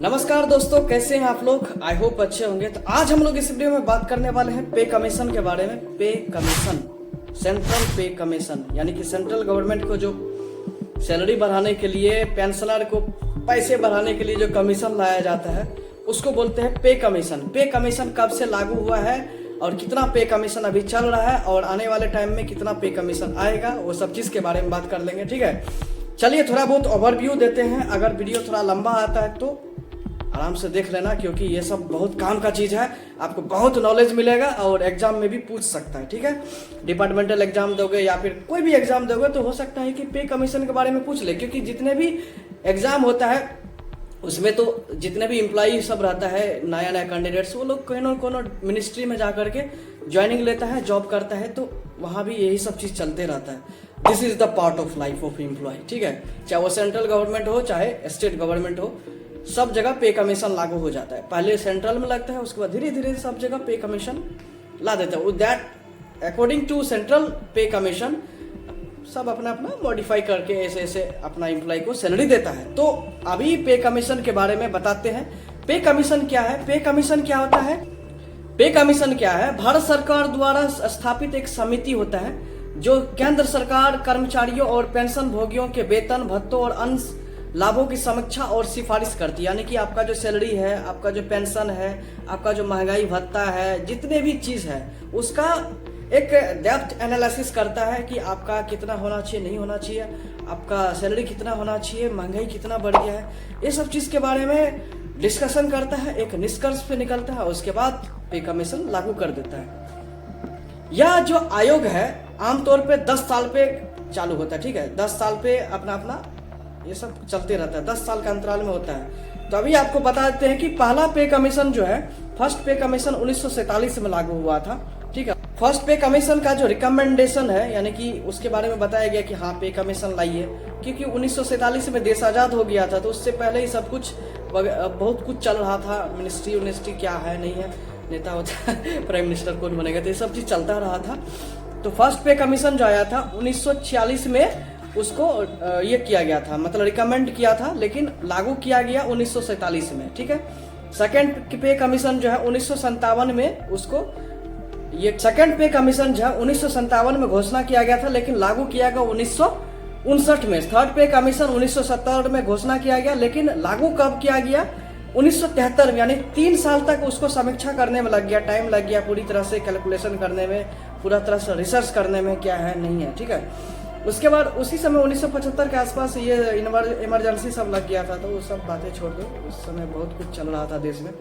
नमस्कार दोस्तों, कैसे हैं आप लोग। आई होप अच्छे होंगे। तो आज हम लोग इस वीडियो में बात करने वाले हैं पे कमीशन के बारे में। पे कमीशन, सेंट्रल पे कमीशन, यानी कि सेंट्रल गवर्नमेंट को जो सैलरी बढ़ाने के लिए, पेंशनर को पैसे बढ़ाने के लिए जो कमीशन लाया जाता है उसको बोलते हैं पे कमीशन। पे कमीशन कब से लागू हुआ है और कितना पे कमीशन अभी चल रहा है और आने वाले टाइम में कितना पे कमीशन आएगा, वो सब चीज़ के बारे में बात कर लेंगे। ठीक है, चलिए थोड़ा बहुत ओवरव्यू देते हैं। अगर वीडियो थोड़ा लंबा आता है तो आराम से देख लेना, क्योंकि ये सब बहुत काम का चीज़ है। आपको बहुत नॉलेज मिलेगा और एग्जाम में भी पूछ सकता है। ठीक है, डिपार्टमेंटल एग्जाम दोगे या फिर कोई भी एग्जाम दोगे तो हो सकता है कि पे कमीशन के बारे में पूछ ले, क्योंकि जितने भी एग्जाम होता है उसमें तो जितने भी एम्प्लॉई सब रहता है, नया नया कैंडिडेट्स, वो लोग कोनो कोनो मिनिस्ट्री में जा करके ज्वाइनिंग लेता है, जॉब करता है, तो वहाँ भी यही सब चीज़ चलते रहता है। This is the part of life of employ. ठीक है, चाहे वो सेंट्रल गवर्नमेंट हो चाहे स्टेट गवर्नमेंट हो, सब जगह पे कमीशन लागू हो जाता है। पहले सेंट्रल में लगता है, उसके बाद धीरे धीरे सब जगह पे कमीशन ला देता है। दैट अकॉर्डिंग टू सेंट्रल पे कमीशन सब अपना अपना मॉडिफाई करके ऐसे ऐसे अपना एम्प्लॉय को सैलरी देता है। तो अभी पे कमीशन के बारे में बताते हैं। पे कमीशन क्या है, पे कमीशन क्या होता है। पे कमीशन क्या है, भारत सरकार द्वारा स्थापित एक समिति होता है जो केंद्र सरकार कर्मचारियों और पेंशन भोगियों के वेतन, भत्तों और अन्य लाभों की समीक्षा और सिफारिश करती है। यानी कि आपका जो सैलरी है, आपका जो पेंशन है, आपका जो महंगाई भत्ता है, जितने भी चीज है उसका एक डेप्थ एनालिसिस करता है कि आपका कितना होना चाहिए, नहीं होना चाहिए, आपका सैलरी कितना होना चाहिए, महंगाई कितना बढ़ गया है, ये सब चीज के बारे में डिस्कशन करता है, एक निष्कर्ष पे निकलता है, उसके बाद पे कमीशन लागू कर देता है। यह जो आयोग है आमतौर पे 10 साल पे चालू होता है। ठीक है, 10 साल पे अपना अपना ये सब चलते रहता है, 10 साल का अंतराल में होता है। तो अभी आपको बता देते हैं कि पहला पे कमीशन जो है, फर्स्ट पे कमीशन 1947 में लागू हुआ था। ठीक है, फर्स्ट पे कमीशन का जो रिकमेंडेशन है, यानी कि उसके बारे में बताया गया कि हाँ पे कमीशन लाइए, क्योंकि 1947 में देश आजाद हो गया था, तो उससे पहले ही सब कुछ बहुत कुछ चल रहा था। मिनिस्ट्री क्या है नहीं है, नेता होता है, प्राइम मिनिस्टर कौन बनेगा, तो ये सब चीज चलता रहा था। तो फर्स्ट पे कमीशन जो आया था 1946 में, उसको ये किया गया था, मतलब रिकमेंड किया था, लेकिन लागू किया गया 1947 में। ठीक है, सेकंड पे कमीशन जो है 1957 में, उसको ये सेकंड पे कमीशन जो है 1957 में घोषणा किया गया था, लेकिन लागू किया गया 1959 में। थर्ड पे कमीशन 1970 में घोषणा किया गया, लेकिन लागू कब किया गया, 1973 में। यानी 3 साल तक उसको समीक्षा करने में लग गया, टाइम लग गया, पूरी तरह से कैलकुलेशन करने में, पूरा तरह से रिसर्च करने में क्या है नहीं है। ठीक है, उसके बाद उसी समय 1975 के आसपास ये इमरजेंसी सब लग गया था, तो वो सब बातें छोड़ दो, उस समय बहुत कुछ चल रहा था देश में।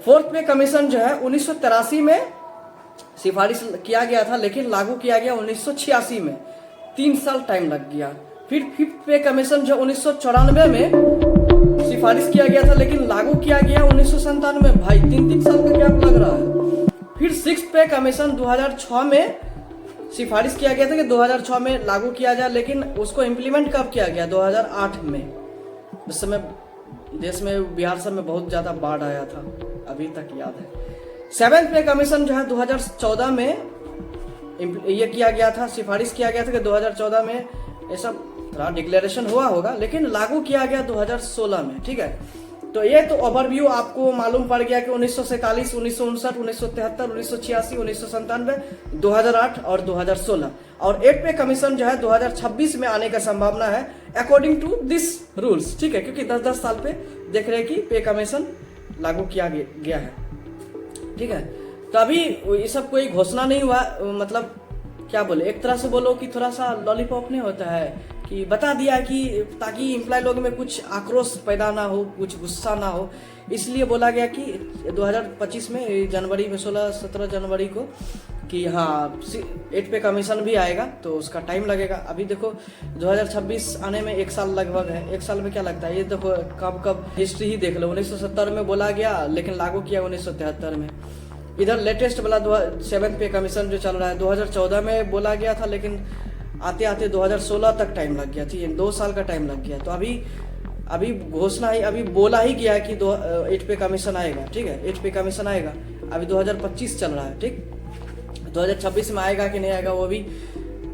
फोर्थ पे कमीशन जो है 1983 में सिफारिश किया गया था, लेकिन लागू किया गया 1986 में, 3 साल टाइम लग गया। फिर फिफ्थ पे कमीशन जो 1994 में सिफारिश किया गया था, लेकिन लागू किया गया 1997 में। भाई 3 साल का गैप लग रहा है। फिर सिक्स पे कमीशन 2006 में सिफारिश किया गया था कि 2006 में लागू किया जाए, लेकिन उसको इम्प्लीमेंट कब किया गया, 2008 में। उस समय देश में, बिहार सब में बहुत ज्यादा बाढ़ आया था, अभी तक याद है। सेवेंथ पे कमीशन जो है 2014 में ये किया गया था, सिफारिश किया गया था कि 2014 में ये सब थोड़ा डिक्लेरेशन हुआ होगा, लेकिन लागू किया गया 2016 में। ठीक है, तो ये तो ओवरव्यू आपको मालूम पड़ गया कि 1947, 1959, 1973, 1986, 1997, 2008 और 2016। और 8 पे कमीशन जो है 2026 में आने का संभावना है, अकॉर्डिंग टू दिस रूल्स। ठीक है, क्योंकि 10-10 साल पे देख रहे हैं कि पे कमीशन लागू किया गया है। ठीक है, तो अभी ये सब कोई घोषणा नहीं हुआ, मतलब क्या बोले, एक तरह से बोलो कि थोड़ा सा लॉलीपॉप नहीं होता है कि बता दिया कि ताकि एम्प्लॉय लोग में कुछ आक्रोश पैदा ना हो, कुछ गुस्सा ना हो, इसलिए बोला गया कि 2025 में जनवरी में 16-17 जनवरी को कि हाँ 8 पे कमीशन भी आएगा, तो उसका टाइम लगेगा। अभी देखो 2026 आने में 1 साल लगभग है। 1 साल में क्या लगता है, ये देखो कब हिस्ट्री ही देख लो। 1970 में बोला गया, लेकिन लागू किया 1973 में। इधर लेटेस्ट वाला 7 पे कमीशन जो चल रहा है 2014 में बोला गया था, लेकिन आते आते 2016 तक टाइम लग गया। ठीक है, 2 साल का टाइम लग गया। तो अभी घोषणा ही, अभी बोला ही गया कि 8 पे कमीशन आएगा। ठीक है, 8 पे कमीशन आएगा। अभी 2025 चल रहा है। ठीक, 2026 में आएगा कि नहीं आएगा वो भी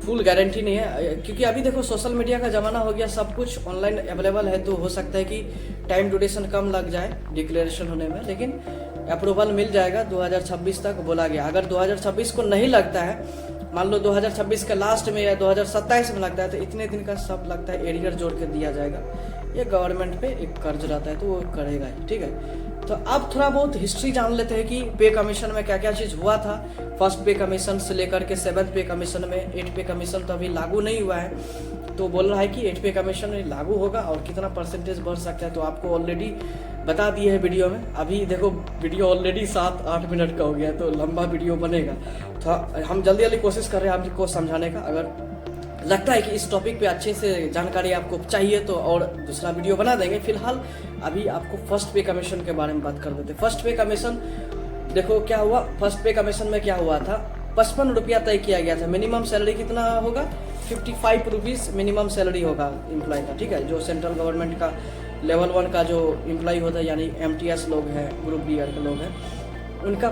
फुल गारंटी नहीं है, क्योंकि अभी देखो सोशल मीडिया का ज़माना हो गया, सब कुछ ऑनलाइन अवेलेबल है, तो हो सकता है कि टाइम ड्यूरेशन कम लग जाए डिक्लेरेशन होने में, लेकिन अप्रूवल मिल जाएगा 2026 तक बोला गया। अगर 2026 को नहीं लगता है, मान लो 2026 के लास्ट में या 2027 में लगता है, तो इतने दिन का सब लगता है एरियर जोड़ के दिया जाएगा। ये गवर्नमेंट पे एक कर्ज रहता है, तो वो करेगा ही, ठीक है। तो अब थोड़ा बहुत हिस्ट्री जान लेते हैं कि पे कमीशन में क्या क्या चीज़ हुआ था। फर्स्ट पे कमीशन से लेकर के 7th पे कमीशन में, 8 पे कमीशन तो अभी लागू नहीं हुआ है, तो बोल रहा है कि 8 पे कमीशन में लागू होगा और कितना परसेंटेज बढ़ सकता है, तो आपको ऑलरेडी बता दिए है वीडियो में। अभी देखो वीडियो ऑलरेडी 7-8 मिनट का हो गया, तो लंबा वीडियो बनेगा, तो हम जल्दी जल्दी कोशिश कर रहे हैं आपको समझाने का। अगर लगता है कि इस टॉपिक पे अच्छे से जानकारी आपको चाहिए तो और दूसरा वीडियो बना देंगे। फिलहाल अभी आपको फर्स्ट पे कमीशन के बारे में बात कर देते हैं। फर्स्ट पे कमीशन देखो क्या हुआ। फर्स्ट पे कमीशन में क्या हुआ था, 55 रुपया तय किया गया था। मिनिमम सैलरी कितना होगा, 55 रुपीज़ मिनिमम सैलरी होगा एम्प्लॉय का, ठीक है। जो सेंट्रल गवर्नमेंट का लेवल 1 का जो एम्प्लॉय होता है, यानी MTS लोग हैं, ग्रुप डी के लोग हैं, उनका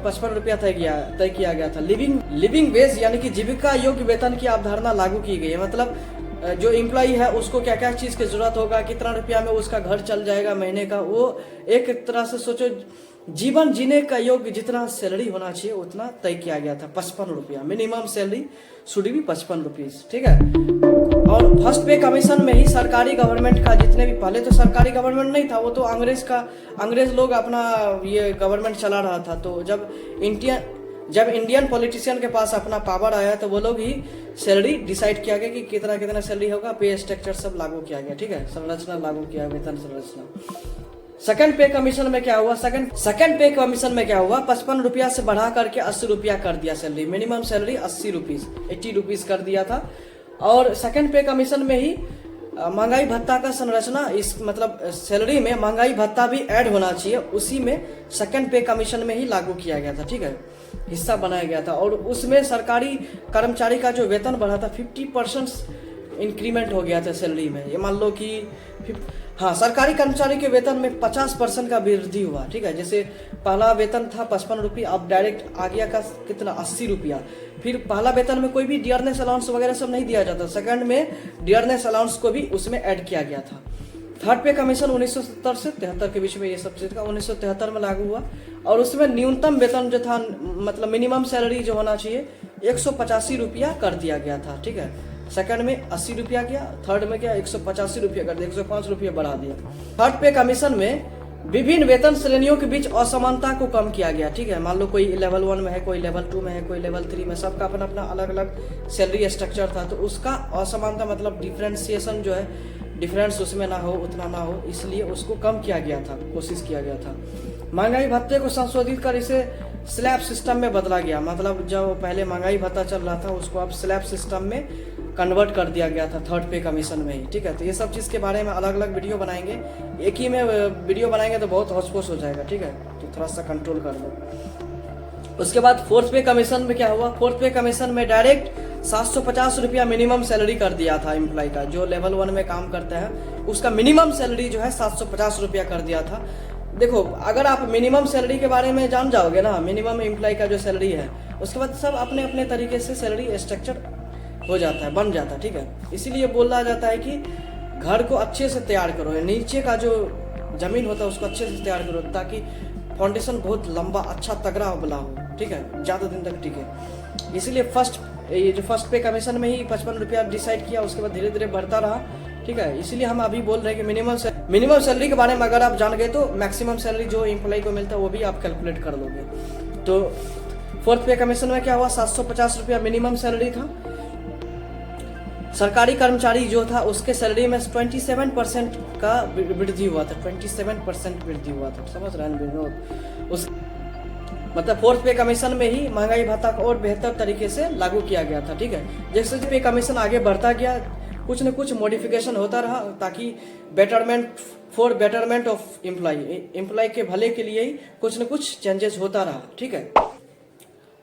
55 रुपया तय किया गया था। लिविंग वेज यानी कि जीविका योग्य वेतन की अवधारणा लागू की गई है। मतलब जो एम्प्लॉय है उसको क्या क्या चीज़ की जरूरत होगा, कितना रुपया में उसका घर चल जाएगा महीने का, वो एक तरह से सोचो जीवन जीने का योग्य जितना सैलरी होना चाहिए उतना तय किया गया था। 55 रुपया minimum salary should be 55 rupees, ठीक है। और फर्स्ट पे कमीशन में ही सरकारी गवर्नमेंट का जितने भी, पहले तो सरकारी गवर्नमेंट नहीं था, वो तो अंग्रेज लोग अपना ये गवर्नमेंट चला रहा था। तो जब इंडियन पॉलिटिशियन के पास अपना पावर आया तो वो लोग ही सैलरी डिसाइड किया गया कि कितना कितना सैलरी होगा, पे स्ट्रक्चर सब लागू किया गया, ठीक है, संरचना लागू किया, वेतन संरचना। सेकंड पे कमीशन में क्या हुआ, सेकंड पे कमीशन में क्या हुआ, 55 रुपया से बढ़ा करके 80 रुपया कर दिया salary. Minimum salary 80 rupees, 80 rupees कर दिया था। और सेकंड पे कमीशन में ही महंगाई भत्ता का संरचना, इस मतलब सैलरी में महंगाई भत्ता भी ऐड होना चाहिए, उसी में सेकंड पे कमीशन में ही लागू किया गया था, ठीक है, हिस्सा बनाया गया था। और उसमें सरकारी कर्मचारी का जो वेतन बढ़ा था 50% इंक्रीमेंट हो गया था सैलरी में। ये मान लो कि हाँ, सरकारी कर्मचारी के वेतन में 50% का वृद्धि हुआ, ठीक है। जैसे पहला वेतन था 55 रुपया, अब डायरेक्ट आ गया का कितना, 80 रुपया। फिर पहला वेतन में कोई भी डियरनेस अलाउंस वगैरह सब नहीं दिया जाता, सेकंड में डियरनेस अलाउंस को भी उसमें ऐड किया गया था। थर्ड पे कमीशन 1970 से 73 के बीच में ये सब चीज का 1973 में लागू हुआ। और उसमें न्यूनतम वेतन जो था, मतलब मिनिमम सैलरी जो होना चाहिए 185 रुपया कर दिया गया था, ठीक है। सेकंड में 80 रुपया किया, थर्ड में क्या 185 रुपया कर दिया, 105 रुपया बढ़ा दिया। थर्ड पे कमीशन में विभिन्न वेतन श्रेणियों के बीच असमानता को कम किया गया, ठीक है। मान लो कोई लेवल 1 में है, कोई लेवल 2 में है, कोई लेवल 3 में, सबका अपना अपना अलग अलग सैलरी स्ट्रक्चर था, तो उसका असमानता मतलब डिफ्रेंसिएशन जो है, डिफरेंस उसमें ना हो, उतना ना हो, इसलिए उसको कम किया गया था, कोशिश किया गया था। महंगाई भत्ते को संशोधित कर इसे स्लैब सिस्टम में बदला गया। मतलब जो पहले महंगाई भत्ता चल रहा था उसको अब स्लैब सिस्टम में कन्वर्ट कर दिया गया था थर्ड पे कमीशन में ही, ठीक है। तो ये सब चीज़ के बारे में अलग अलग वीडियो बनाएंगे, एक ही में वीडियो बनाएंगे तो बहुत होश हो जाएगा, ठीक है, तो थोड़ा सा कंट्रोल कर लो। उसके बाद फोर्थ पे कमीशन में क्या हुआ, फोर्थ पे कमीशन में डायरेक्ट 750 रुपया मिनिमम सैलरी कर दिया था एम्प्लॉय का। जो लेवल 1 में काम करता है उसका मिनिमम सैलरी जो है 750 रुपया कर दिया था। देखो, अगर आप मिनिमम सैलरी के बारे में जान जाओगे ना, मिनिमम एम्प्लॉय का जो सैलरी है, उसके बाद सब अपने अपने तरीके से सैलरी स्ट्रक्चर हो जाता है, बन जाता है, ठीक है। इसीलिए बोला जाता है कि घर को अच्छे से तैयार करो, नीचे का जो जमीन होता है उसको अच्छे से तैयार करो, ताकि फाउंडेशन बहुत लंबा अच्छा तगड़ा बना हो, ठीक है, ज़्यादा दिन तक टिके। इसीलिए ये जो फर्स्ट पे कमीशन में ही 55 रुपया डिसाइड किया, उसके बाद धीरे धीरे बढ़ता रहा, ठीक है। इसीलिए हम अभी बोल रहे हैं कि मिनिमम सैलरी के बारे में अगर आप जान गए तो मैक्सिमम सैलरी जो एम्प्लॉय को मिलता है वो भी आप कैलकुलेट कर लोगे। तो फोर्थ पे कमीशन में क्या हुआ, 750 रुपया मिनिमम सैलरी था। सरकारी कर्मचारी जो था उसके सैलरी में 27% का वृद्धि हुआ था, 27% वृद्धि हुआ था, समझ रहे हैं। उस मतलब फोर्थ पे कमीशन में ही महंगाई भत्ता को और बेहतर तरीके से लागू किया गया था, ठीक है। जैसे पे कमीशन आगे बढ़ता गया, कुछ न कुछ मॉडिफिकेशन होता रहा, ताकि बेटरमेंट ऑफ एम्प्लॉय के भले के लिए ही कुछ न कुछ चेंजेस होता रहा, ठीक है।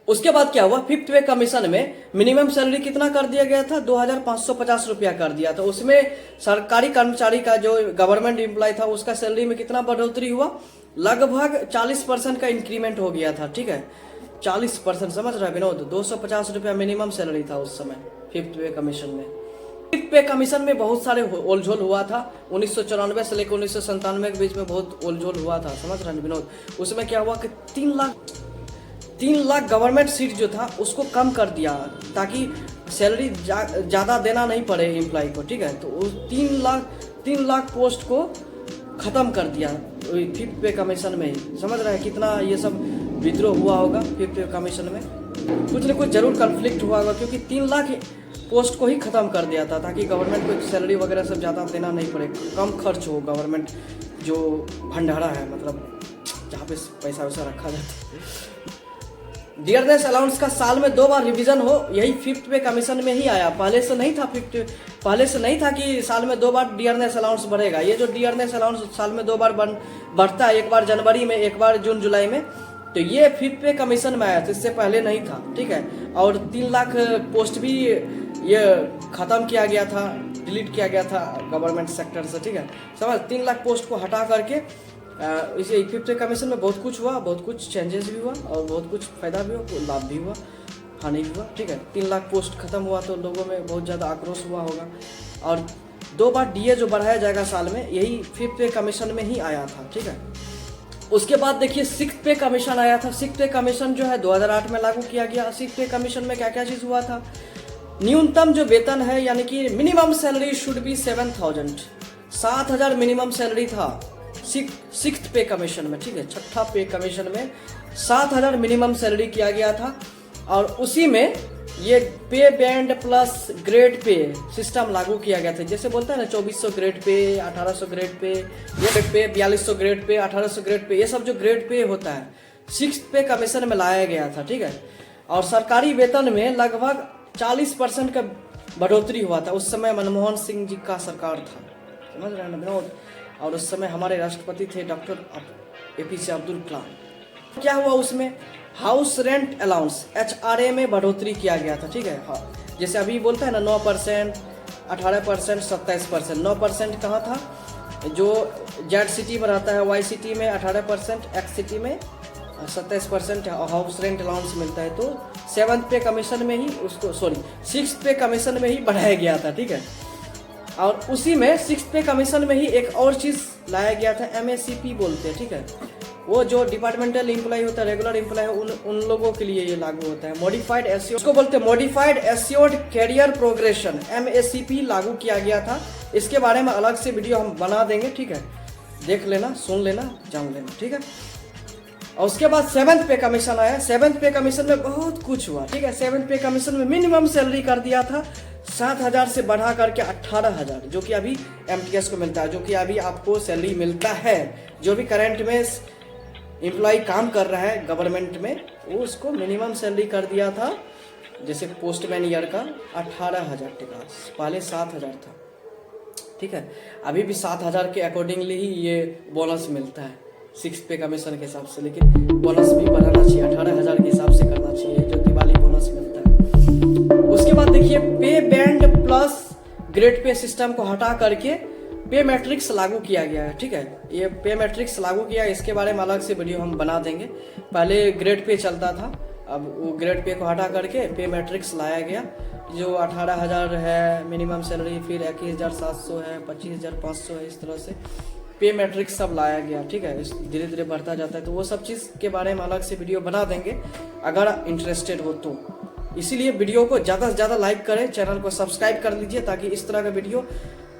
उसके बाद क्या हुआ, फिफ्थ पे कमीशन में मिनिमम सैलरी कितना कर दिया गया था, 2550 रुपया कर दिया था। उसमें सरकारी कर्मचारी का जो गवर्नमेंट एम्प्लॉय था उसका सैलरी में कितना बढ़ोतरी हुआ, लगभग 40% का इंक्रीमेंट हो गया था, ठीक है। 40%, समझ रहा है विनोद? 250 रुपया मिनिमम सैलरी था उस समय 5th पे कमीशन में। 5th पे कमीशन में बहुत सारे ओलझोल हुआ था। 1994 से लेकर 1997 के बीच में बहुत ओलझोल हुआ था, समझ रहे हैं विनोद? उसमें क्या हुआ कि 3 लाख गवर्नमेंट सीट जो था उसको कम कर दिया ताकि सैलरी ज़्यादा देना नहीं पड़े एम्प्लॉय को, ठीक है? तो उस 3 लाख पोस्ट को ख़त्म कर दिया 5th पे कमीशन में ही। समझ रहे हैं कितना ये सब विद्रोह हुआ होगा 5th पे कमीशन में? कुछ न कुछ जरूर कन्फ्लिक्ट हुआ होगा, क्योंकि 3 लाख पोस्ट को ही ख़त्म कर दिया था ताकि गवर्नमेंट को सैलरी वगैरह सब ज़्यादा देना नहीं पड़े, कम खर्च हो गवर्नमेंट जो भंडारा है, मतलब जहाँ पे पैसा वैसा रखा जाता है। डियरनेस अलाउंस का साल में 2 बार रिवीजन हो, यही 5th पे कमीशन में ही आया। पहले से नहीं था कि साल में 2 बार डियरनेस अलाउंस बढ़ेगा। ये जो डियरनेस अलाउंस साल में 2 बार बढ़ता है, एक बार जनवरी में, एक बार जून जुलाई में, तो ये 5th पे कमीशन में आया था, इससे पहले नहीं था, ठीक है? और 3 लाख पोस्ट भी ये ख़त्म किया गया था, डिलीट किया गया था गवर्नमेंट सेक्टर से, ठीक है? समझ, 3 लाख पोस्ट को हटा करके इसे 5th पे कमीशन में बहुत कुछ हुआ, बहुत कुछ चेंजेस भी हुआ और बहुत कुछ फायदा भी हुआ, लाभ भी हुआ, हानि भी हुआ, ठीक है? 3 लाख पोस्ट खत्म हुआ तो लोगों में बहुत ज़्यादा आक्रोश हुआ होगा। और 2 बार डीए जो बढ़ाया जाएगा साल में, यही 5th पे कमीशन में ही आया था, ठीक है? उसके बाद देखिए 6th पे कमीशन आया था। 6th पे कमीशन जो है 2008 में लागू किया गया। 6th पे कमीशन में क्या क्या चीज़ हुआ था? न्यूनतम जो वेतन है, यानी कि minimum salary should be 7,000 minimum salary था 6th पे कमीशन में, ठीक है? 6ठा पे कमीशन में 7,000 मिनिमम सैलरी किया गया था। और उसी में ये पे band plus grade pay system लागू किया गया था। जैसे बोलते हैं ना 2400 ग्रेड पे, 1800 ग्रेड पे, ये grade pay, 4200 grade pay, 1800 grade pay, ये सब जो ग्रेड पे होता है 6th पे कमीशन में लाया गया था, ठीक है? और सरकारी वेतन में लगभग 40% का बढ़ोतरी हुआ था। उस समय मनमोहन सिंह जी का सरकार था, समझ रहे हैं ना विनोद? और उस समय हमारे राष्ट्रपति थे डॉक्टर APJ अब्दुल कलाम। क्या हुआ उसमें? हाउस रेंट अलाउंस HRA में बढ़ोतरी किया गया था, ठीक है? हाँ, जैसे अभी बोलता है ना 9%, 18%, 27%। 9% कहाँ था? जो जेड सिटी में रहता है, वाई सिटी में 18%, एक्स सिटी में 27% हाउस रेंट अलाउंस मिलता है। तो 7th पे कमीशन में ही उसको 6th पे कमीशन में ही बढ़ाया गया था, ठीक है? और उसी में 6th पे कमीशन में ही एक और चीज़ लाया गया था, MACP बोलते हैं, ठीक है? वो जो डिपार्टमेंटल एम्प्लॉय होता है, रेगुलर एम्प्लॉय है, उन लोगों के लिए ये लागू होता है। मॉडिफाइड एस्योर्ड, उसको बोलते हैं modified assured career progression, MACP लागू किया गया था। इसके बारे में अलग से वीडियो हम बना देंगे, ठीक है? देख लेना, सुन लेना, जान लेना, ठीक है? और उसके बाद 7th पे कमीशन आया। 7th पे कमीशन में बहुत कुछ हुआ, ठीक है? 7th पे कमीशन में मिनिमम सैलरी कर दिया था 7,000 से बढ़ा करके 18,000, जो कि अभी MTS को मिलता है, जो कि अभी आपको सैलरी मिलता है। जो भी करंट में एम्प्लॉय काम कर रहा है गवर्नमेंट में, वो उसको मिनिमम सैलरी कर दिया था। जैसे पोस्टमैन ईयर का 18,000 टका, पहले 7,000 था, ठीक है? अभी भी 7,000 के अकॉर्डिंगली ही ये बोनस मिलता है 6th पे कमीशन के हिसाब से। लेकिन बोनस भी बढ़ाना चाहिए, 18,000 के हिसाब से करना चाहिए, जो दिवाली बोनस मिलता है। उसके बाद देखिए पे band plus grade pay system को हटा करके पे मैट्रिक्स लागू किया गया है, ठीक है? ये पे मैट्रिक्स लागू किया है, इसके बारे में अलग से वीडियो हम बना देंगे। पहले ग्रेड पे चलता था, अब वो ग्रेड पे को हटा करके पे मैट्रिक्स लाया गया, जो 18,000 है मिनिमम सैलरी, फिर 21,700 है, 25,500 है, इस तरह से पे मैट्रिक्स सब लाया गया, ठीक है? धीरे धीरे बढ़ता जाता है। तो वो सब चीज़ के बारे में अलग से वीडियो बना देंगे अगर इंटरेस्टेड हो तो। इसीलिए वीडियो को ज़्यादा से ज़्यादा लाइक करें, चैनल को सब्सक्राइब कर लीजिए, ताकि इस तरह का वीडियो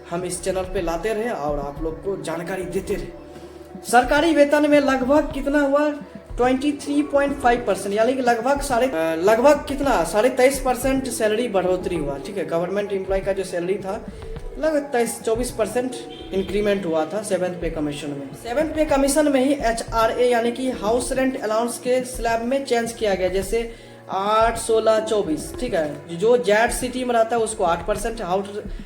हम इस चैनल पे लाते रहे और आप लोग को जानकारी देते रहे। सरकारी वेतन में लगभग कितना हुआ? 23.5%, यानी कि लगभग 23.5% सैलरी बढ़ोतरी हुआ, ठीक है? गवर्नमेंट एम्प्लॉय का जो सैलरी था लगभग 23-24% इंक्रीमेंट हुआ था 7th पे कमीशन में। 7th पे कमीशन में ही HRA यानी कि हाउस रेंट अलाउंस के स्लैब में चेंज किया गया। जैसे 8, 16, 24, ठीक है? जो जेड सिटी में रहता है उसको 8%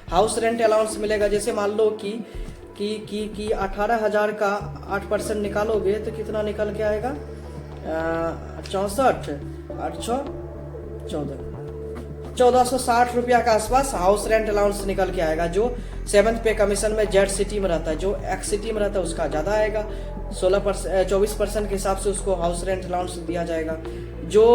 हाउस रेंट अलाउंस मिलेगा। जैसे मान लो कि 18,000 का 8% निकालोगे तो कितना निकल के आएगा? 64, 8, 14, 1460 रुपया के आसपास हाउस रेंट अलाउंस निकल के आएगा, जो 7th पे कमीशन में जेड सिटी में रहता है। जो एक्स सिटी में रहता है उसका ज़्यादा आएगा, 24% के हिसाब से उसको हाउस रेंट अलाउंस दिया जाएगा। जो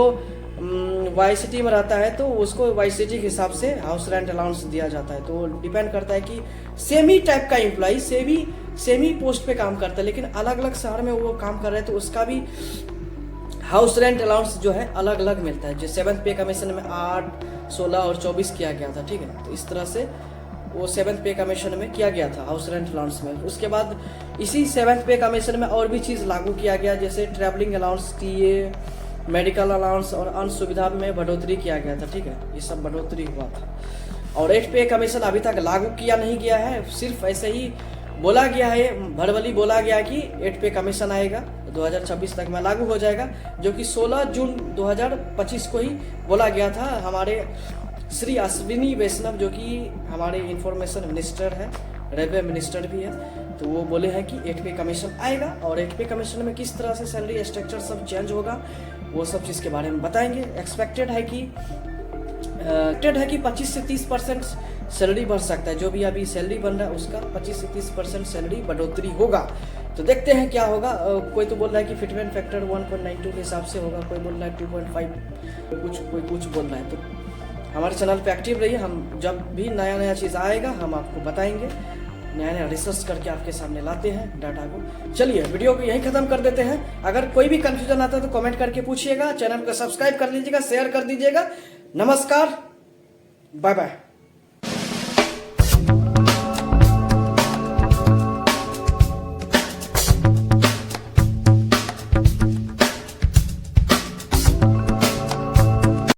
YCT में रहता है तो उसको YCT के हिसाब से हाउस रेंट अलाउंस दिया जाता है। तो डिपेंड करता है कि सेमी टाइप का एम्प्लॉय सेमी पोस्ट पे काम करता है, लेकिन अलग अलग शहर में वो काम कर रहे हैं तो उसका भी हाउस रेंट अलाउंस जो है अलग अलग मिलता है। जो 7th पे कमीशन में 8, 16 और 24 किया गया था, ठीक है। तो इस तरह से वो 7th पे कमीशन में किया गया था हाउस रेंट अलाउंस में। उसके बाद इसी 7th पे कमीशन में और भी चीज़ लागू किया गया, जैसे travelling allowance, TA, medical allowance और अन्य सुविधा में बढ़ोतरी किया गया था, ठीक है। ये सब बढ़ोतरी हुआ था। और 8th पे कमीशन अभी तक लागू किया नहीं गया है, सिर्फ ऐसे ही बोला गया है, भड़बली बोला गया कि 8th पे कमीशन आएगा 2026 तक में लागू हो जाएगा, जो कि 16 जून 2025 को ही बोला गया था। हमारे श्री अश्विनी वैष्णव जो कि हमारे इंफॉर्मेशन मिनिस्टर है, रेलवे मिनिस्टर भी है, तो वो बोले हैं कि 8th पे कमीशन आएगा और 8th पे कमीशन में किस तरह से सैलरी स्ट्रक्चर सब चेंज होगा वो सब चीज़ के बारे में बताएंगे। एक्सपेक्टेड है कि 25 से 30% सैलरी बढ़ सकता है। जो भी अभी सैलरी बन रहा है उसका 25 से 30% सैलरी बढ़ोतरी होगा। तो देखते हैं क्या होगा। कोई तो बोल रहा है कि फिटमेंट फैक्टर 1.92 के हिसाब से होगा, कोई बोल रहा है 2.5, कोई कुछ बोल रहा है। तो हमारे चैनल पे एक्टिव रहिए, हम जब भी नया चीज़ आएगा हम आपको बताएंगे, नया रिसर्च करके आपके सामने लाते हैं डाटा को। चलिए वीडियो को यहीं खत्म कर देते हैं। अगर कोई भी कंफ्यूजन आता है तो कमेंट करके पूछिएगा, चैनल को सब्सक्राइब कर लीजिएगा, शेयर कर दीजिएगा। नमस्कार, बाय बाय।